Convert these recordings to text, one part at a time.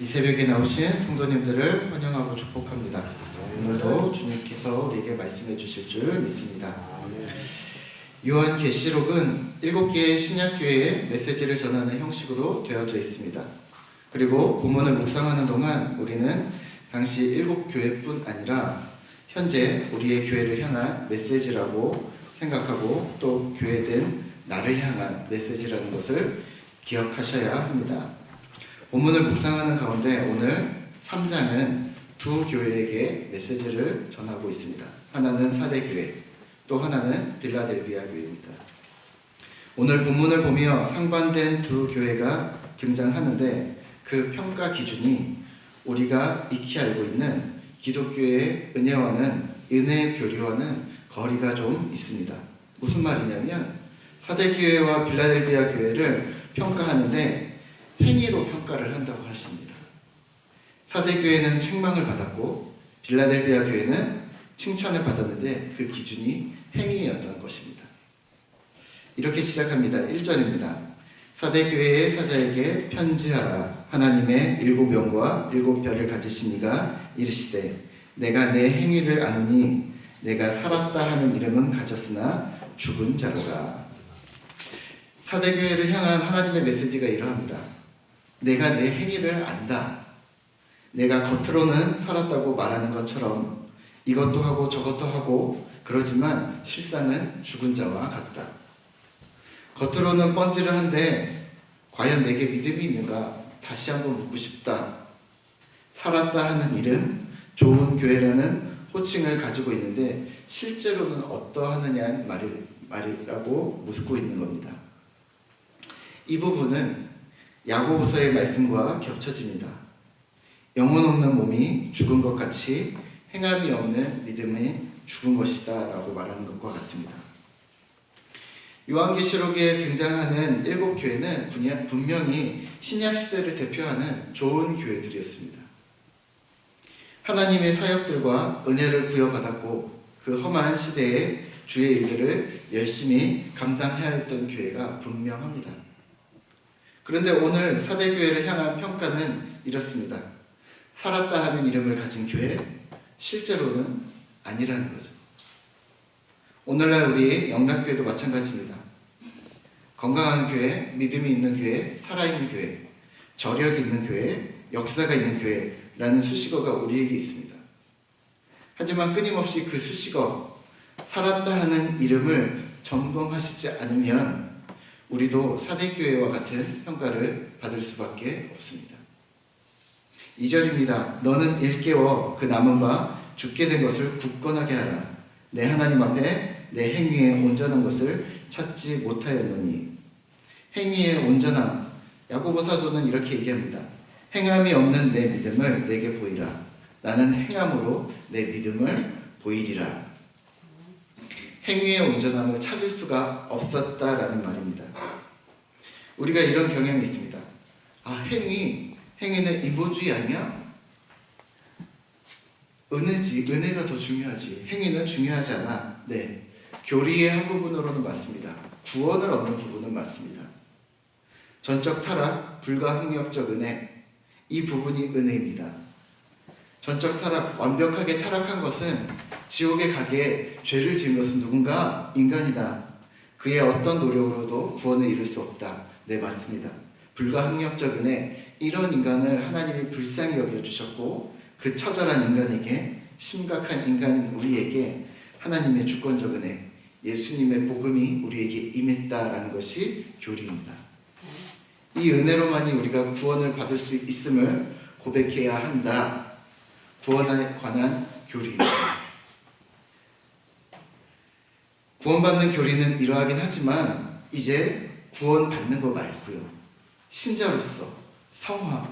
이 새벽에 나오신 성도님들을 환영하고 축복합니다. 오늘도 주님께서 우리에게 말씀해 주실 줄 믿습니다. 요한계시록은 7개의 신약교회의 메시지를 전하는 형식으로 되어져 있습니다. 그리고 본문을 묵상하는 동안 우리는 당시 7교회뿐 아니라 현재 우리의 교회를 향한 메시지라고 생각하고 또 교회된 나를 향한 메시지라는 것을 기억하셔야 합니다. 본문을 묵상하는 가운데 오늘 3장은 두 교회에게 메시지를 전하고 있습니다. 하나는 사대교회, 또 하나는 빌라델비아 교회입니다. 오늘 본문을 보며 상반된 두 교회가 등장하는데 그 평가 기준이 우리가 익히 알고 있는 기독교의 은혜 교리와는 거리가 좀 있습니다. 무슨 말이냐면 사대교회와 빌라델비아 교회를 평가하는데 행위로 평가를 한다고 하십니다. 사대교회는 책망을 받았고 빌라델비아 교회는 칭찬을 받았는데 그 기준이 행위였던 것입니다. 이렇게 시작합니다. 1절입니다. 사대교회의 사자에게 편지하라. 하나님의 7영과 7별을 가지신 이가 이르시되 내가 내 행위를 아노니 내가 살았다 하는 이름은 가졌으나 죽은 자로다. 사대교회를 향한 하나님의 메시지가 이러합니다. 내가 내 행위를 안다. 내가 겉으로는 살았다고 말하는 것처럼 이것도 하고 저것도 하고 그러지만 실상은 죽은 자와 같다. 겉으로는 뻔질한데 과연 내게 믿음이 있는가? 다시 한번 묻고 싶다. 살았다 하는 이름, 좋은 교회라는 호칭을 가지고 있는데 실제로는 어떠하느냐는 말이라고 묻고 있는 겁니다. 이 부분은 야고보서의 말씀과 겹쳐집니다. 영혼 없는 몸이 죽은 것 같이 행함이 없는 믿음이 죽은 것이다 라고 말하는 것과 같습니다. 요한계시록에 등장하는 7교회는 분명히 신약시대를 대표하는 좋은 교회들이었습니다. 하나님의 사역들과 은혜를 부여받았고 그 험한 시대에 주의 일들을 열심히 감당해야 했던 교회가 분명합니다. 그런데 오늘 사대교회를 향한 평가는 이렇습니다. 살았다 하는 이름을 가진 교회, 실제로는 아니라는 거죠. 오늘날 우리 영락교회도 마찬가지입니다. 건강한 교회, 믿음이 있는 교회, 살아있는 교회, 저력이 있는 교회, 역사가 있는 교회라는 수식어가 우리에게 있습니다. 하지만 끊임없이 그 수식어, 살았다 하는 이름을 점검하시지 않으면 우리도 사대교회와 같은 평가를 받을 수밖에 없습니다. 2절입니다. 너는 일깨워 그 남은 바 죽게 된 것을 굳건하게 하라. 내 하나님 앞에 내 행위에 온전한 것을 찾지 못하였노니. 행위에 온전함. 야고보 사도는 이렇게 얘기합니다. 행함이 없는 내 믿음을 내게 보이라. 나는 행함으로 내 믿음을 보이리라. 행위의 온전함을 찾을 수가 없었다라는 말입니다. 우리가 이런 경향이 있습니다. 행위는 인본주의 아니야? 은혜가 더 중요하지. 행위는 중요하지 않아. 네, 교리의 한 부분으로는 맞습니다. 구원을 얻는 부분은 맞습니다. 전적 타락, 불가항력적 은혜, 이 부분이 은혜입니다. 전적 타락, 완벽하게 타락한 것은 지옥에 가게 죄를 지은 것은 누군가? 인간이다. 그의 어떤 노력으로도 구원을 이룰 수 없다. 네, 맞습니다. 불가항력적 은혜, 이런 인간을 하나님이 불쌍히 여겨주셨고 그 처절한 인간에게, 심각한 인간인 우리에게 하나님의 주권적 은혜, 예수님의 복음이 우리에게 임했다라는 것이 교리입니다. 이 은혜로만이 우리가 구원을 받을 수 있음을 고백해야 한다. 구원에 관한 교리입니다. 구원받는 교리는 이러하긴 하지만 이제 구원받는 거 말고요. 신자로서 성화,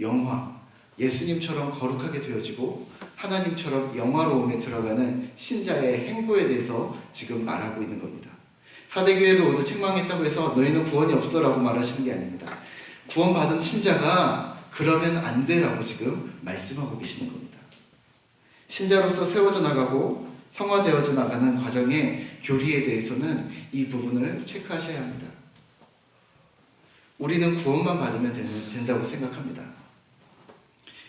영화, 예수님처럼 거룩하게 되어지고 하나님처럼 영화로움에 들어가는 신자의 행보에 대해서 지금 말하고 있는 겁니다. 사대교회도 오늘 책망했다고 해서 너희는 구원이 없어라고 말하시는 게 아닙니다. 구원받은 신자가 그러면 안 되라고 지금 말씀하고 계시는 겁니다. 신자로서 세워져 나가고 성화되어져 나가는 과정의 교리에 대해서는 이 부분을 체크하셔야 합니다. 우리는 구원만 받으면 된다고 생각합니다.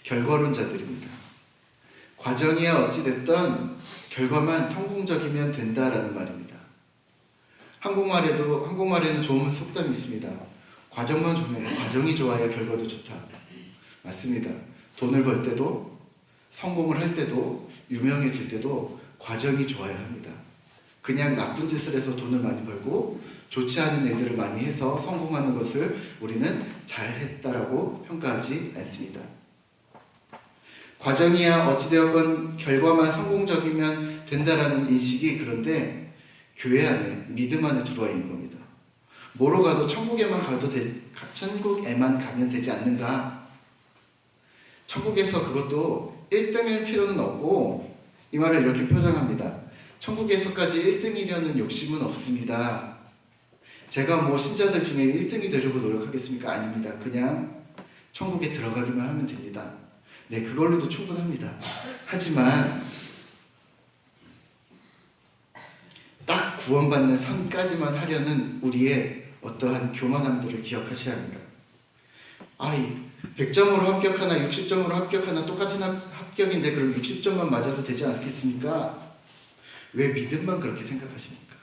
결과론자들입니다. 과정이야 어찌됐든 결과만 성공적이면 된다라는 말입니다. 한국말에는 좋은 속담이 있습니다. 과정만 좋으면 과정이 좋아야 결과도 좋다. 맞습니다. 돈을 벌 때도 성공을 할 때도 유명해질 때도 과정이 좋아야 합니다. 그냥 나쁜 짓을 해서 돈을 많이 벌고 좋지 않은 일들을 많이 해서 성공하는 것을 우리는 잘했다라고 평가하지 않습니다. 과정이야 어찌되었건 결과만 성공적이면 된다라는 인식이 그런데 교회 안에 믿음 안에 들어와 있는 겁니다. 뭐로 가도 천국에만 가면 되지 않는가? 천국에서 그것도 1등일 필요는 없고 이 말을 이렇게 표현합니다. 천국에서까지 1등이려는 욕심은 없습니다. 제가 신자들 중에 1등이 되려고 노력하겠습니까? 아닙니다. 그냥 천국에 들어가기만 하면 됩니다. 네, 그걸로도 충분합니다. 하지만 딱 구원받는 선까지만 하려는 우리의 어떠한 교만함들을 기억하셔야 합니다. 100점으로 합격하나 60점으로 합격하나 똑같은 합격인데 그럼 60점만 맞아도 되지 않겠습니까? 왜 믿음만 그렇게 생각하십니까?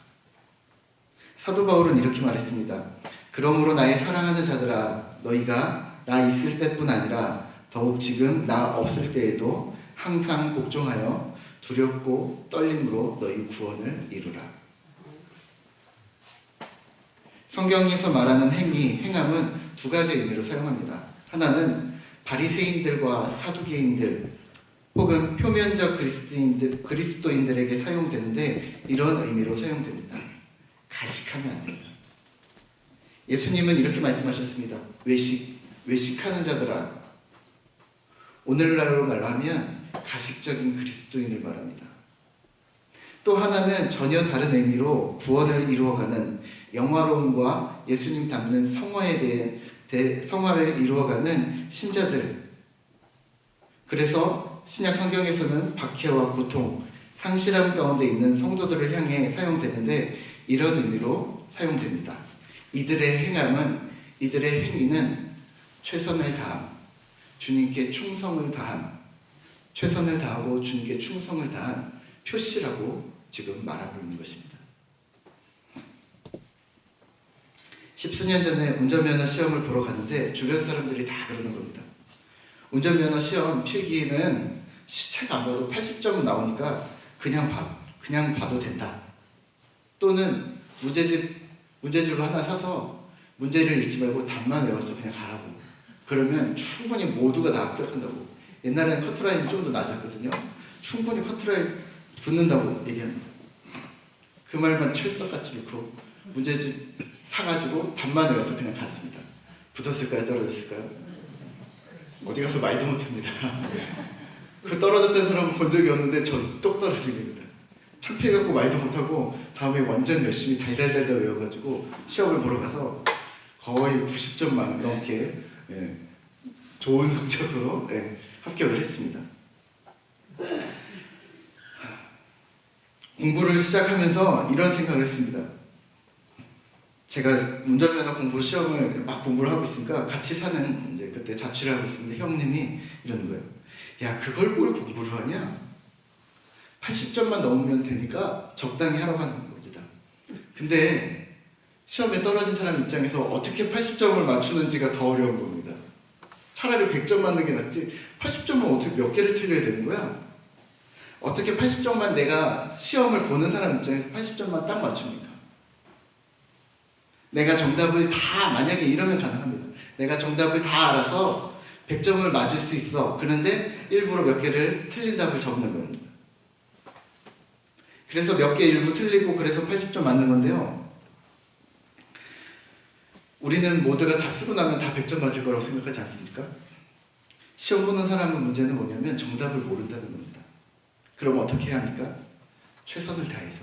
사도 바울은 이렇게 말했습니다. 그러므로 나의 사랑하는 자들아, 너희가 나 있을 때뿐 아니라 더욱 지금 나 없을 때에도 항상 복종하여 두렵고 떨림으로 너희 구원을 이루라. 성경에서 말하는 행함은 두 가지 의미로 사용합니다. 하나는 바리새인들과 사두개인들 혹은 표면적 그리스도인들에게 사용되는데 이런 의미로 사용됩니다. 가식하면 안 된다. 예수님은 이렇게 말씀하셨습니다. 외식하는 자들아. 오늘날로 말하면 가식적인 그리스도인을 말합니다. 또 하나는 전혀 다른 의미로 구원을 이루어가는 영화로움과 예수님 닮는 성화를 이루어가는 신자들. 그래서 신약 성경에서는 박해와 고통, 상실함 가운데 있는 성도들을 향해 사용되는데 이런 의미로 사용됩니다. 이들의 행위는 최선을 다함, 주님께 충성을 다함, 최선을 다하고 주님께 충성을 다한 표시라고 지금 말하고 있는 것입니다. 10수년 전에 운전면허 시험을 보러 갔는데 주변 사람들이 다 그러는 겁니다. 운전면허 시험 필기는 책 안 봐도 80점은 나오니까 그냥 봐도 된다. 또는 문제집을 하나 사서 문제를 읽지 말고 답만 외워서 그냥 가라고. 그러면 충분히 모두가 다 합격한다고. 옛날에는 커트라인이 좀 더 낮았거든요. 충분히 커트라인 붙는다고 얘기합니다. 그 말만 철석같이 믿고 문제집 사가지고 답만 외워서 그냥 갔습니다. 붙었을까요? 떨어졌을까요? 어디 가서 말도 못합니다. 그 떨어졌던 사람은 본 적이 없는데 전 똑 떨어집니다. 창피해갖고 말도 못하고 다음에 완전 열심히 달달달달 외워가지고 시험을 보러 가서 거의 90점만 넘게 좋은 성적으로 합격을 했습니다. 공부를 시작하면서 이런 생각을 했습니다. 제가 운전면허 공부 시험을 막 공부를 하고 있으니까 같이 사는 그때 자취를 하고 있었는데 형님이 이러는 거예요. 야, 그걸 뭘 공부를 하냐? 80점만 넘으면 되니까 적당히 하라고 하는 겁니다. 근데 시험에 떨어진 사람 입장에서 어떻게 80점을 맞추는지가 더 어려운 겁니다. 차라리 100점 맞는 게 낫지 80점은 어떻게 몇 개를 틀려야 되는 거야? 어떻게 80점만 내가 시험을 보는 사람 입장에서 80점만 딱 맞춥니까? 내가 정답을 다 만약에 이러면 가능합니다. 내가 정답을 다 알아서 100점을 맞을 수 있어. 그런데 일부러 몇 개를 틀린 답을 적는 겁니다. 그래서 몇 개 일부 틀리고 그래서 80점 맞는 건데요. 우리는 모두가 다 쓰고 나면 다 100점 맞을 거라고 생각하지 않습니까? 시험 보는 사람의 문제는 뭐냐면 정답을 모른다는 겁니다. 그럼 어떻게 해야 합니까? 최선을 다해서,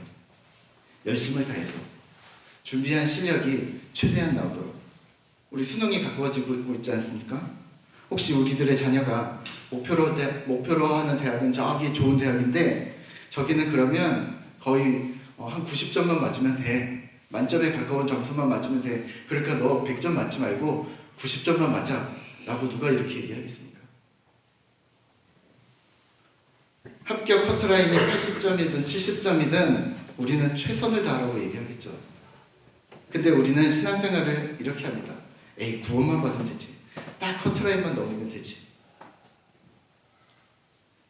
열심을 다해서 준비한 실력이 최대한 나오도록. 우리 수능이 가까워지고 있지 않습니까? 혹시 우리들의 자녀가 목표로 하는 대학은 저기 좋은 대학인데 저기는 그러면 거의 한 90점만 맞으면 돼. 만점에 가까운 점수만 맞으면 돼. 그러니까 너 100점 맞지 말고 90점만 맞아. 라고 누가 이렇게 얘기하겠습니까? 학교 커트라인이 80점이든 70점이든 우리는 최선을 다하라고 얘기하겠죠. 근데 우리는 신앙생활을 이렇게 합니다. 에이, 구원만 받으면 되지. 딱 커트라인만 넘으면 되지.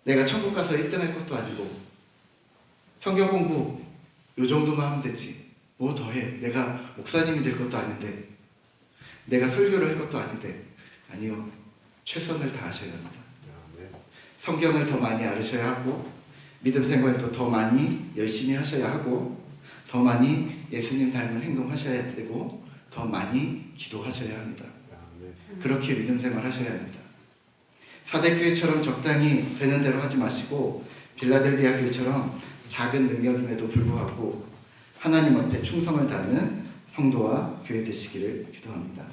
내가 천국 가서 1등 할 것도 아니고 성경 공부 요 정도만 하면 되지. 뭐 더해. 내가 목사님이 될 것도 아닌데, 내가 설교를 할 것도 아닌데. 아니요. 최선을 다하셔야 합니다. 성경을 더 많이 알으셔야 하고, 믿음 생활도 더 많이 열심히 하셔야 하고, 더 많이 예수님 닮은 행동하셔야 되고, 더 많이 기도하셔야 합니다. 그렇게 믿음 생활 하셔야 합니다. 사대교회처럼 적당히 되는 대로 하지 마시고, 빌라델비아 교회처럼 작은 능력임에도 불구하고 하나님 앞에 충성을 다하는 성도와 교회 되시기를 기도합니다.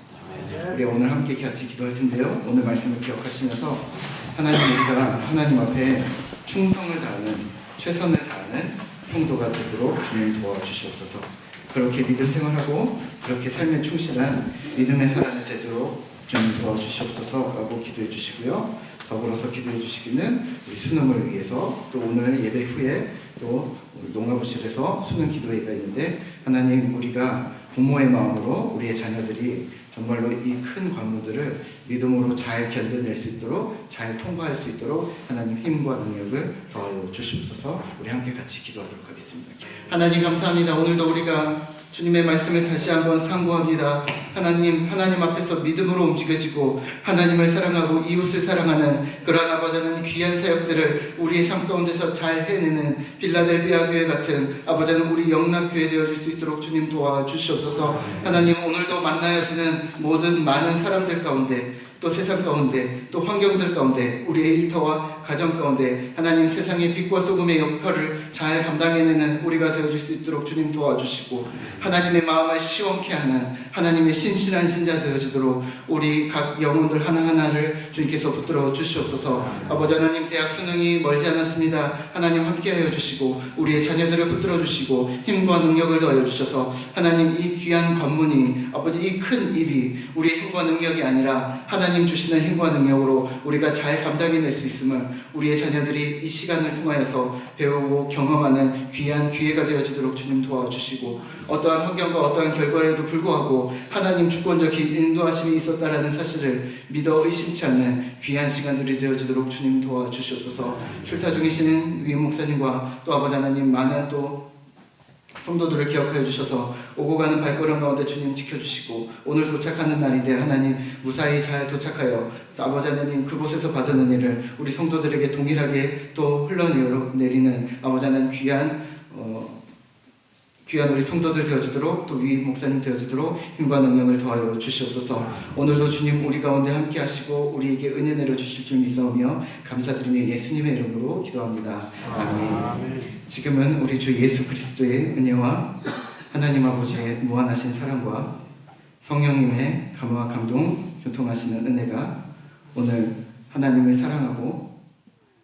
우리 오늘 함께 같이 기도할 텐데요. 오늘 말씀을 기억하시면서 우리가 하나님 앞에 충성을 다하는, 최선을 다하는 성도가 되도록 주님 도와주시옵소서. 그렇게 믿음 생활하고 그렇게 삶에 충실한 믿음의 사람이 되도록 주님 도와주시옵소서라고 기도해 주시고요. 더불어서 기도해 주시기는 우리 수능을 위해서, 또 오늘 예배 후에 또 우리 농가부실에서 수능 기도회가 있는데, 하나님, 우리가 부모의 마음으로 우리의 자녀들이 정말로 이 큰 관문들을 믿음으로 잘 견뎌낼 수 있도록, 잘 통과할 수 있도록 하나님 힘과 능력을 더하여 주시옵소서. 우리 함께 같이 기도하도록 하겠습니다. 하나님 감사합니다. 오늘도 우리가 주님의 말씀을 다시 한번 상고합니다. 하나님 앞에서 믿음으로 움직여지고 하나님을 사랑하고 이웃을 사랑하는 그러한 아버지는 귀한 사역들을 우리의 삶 가운데서 잘 해내는 빌라델비아 교회 같은 아버지는 우리 영락교회 되어질 수 있도록 주님 도와주시옵소서. 하나님, 오늘도 만나여지는 모든 많은 사람들 가운데, 또 세상 가운데, 또 환경들 가운데, 우리의 일터와 가정 가운데 하나님, 세상의 빛과 소금의 역할을 잘 감당해내는 우리가 되어질 수 있도록 주님 도와주시고, 하나님의 마음을 시원케 하는 하나님의 신실한 신자 되어지도록 우리 각 영혼들 하나하나를 주님께서 붙들어 주시옵소서. 아버지 하나님, 대학 수능이 멀지 않았습니다. 하나님 함께하여 주시고 우리의 자녀들을 붙들어 주시고 힘과 능력을 더하여 주셔서 하나님, 이 귀한 관문이, 아버지, 이 큰 일이 우리의 힘과 능력이 아니라 하나님 주시는 힘과 능력으로 우리가 잘 감당해낼 수 있음을 우리의 자녀들이 이 시간을 통하여서 배우고 경험하는 귀한 기회가 되어지도록 주님 도와주시고, 어떠한 환경과 어떠한 결과에도 불구하고 하나님 주권적인 인도하심이 있었다라는 사실을 믿어 의심치 않는 귀한 시간들이 되어지도록 주님 도와주시옵소서. 출타 중이시는 위 목사님과 또 아버지 하나님, 많은 또 성도들을 기억하여 주셔서 오고 가는 발걸음 가운데 주님 지켜주시고, 오늘 도착하는 날인데 하나님, 무사히 잘 도착하여 아버지 하나님, 그곳에서 받은 은혜를 우리 성도들에게 동일하게 또 흘러내리는 아버지 하나님, 귀한 우리 성도들 되어지도록, 또 위 목사님 되어지도록 힘과 능력을 더하여 주시옵소서. 오늘도 주님 우리 가운데 함께 하시고 우리에게 은혜 내려주실 줄 믿사오며 감사드리며 예수님의 이름으로 기도합니다. 아멘. 지금은 우리 주 예수 그리스도의 은혜와 하나님 아버지의 무한하신 사랑과 성령님의 감화와 감동, 교통하시는 은혜가 오늘 하나님을 사랑하고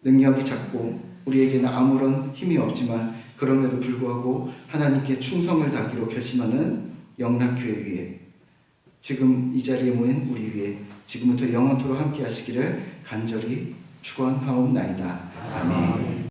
능력이 작고 우리에게는 아무런 힘이 없지만 그럼에도 불구하고 하나님께 충성을 다하기로 결심하는 영락교회 위에, 지금 이 자리에 모인 우리 위에 지금부터 영원토록 함께 하시기를 간절히 축원하옵나이다. 아멘.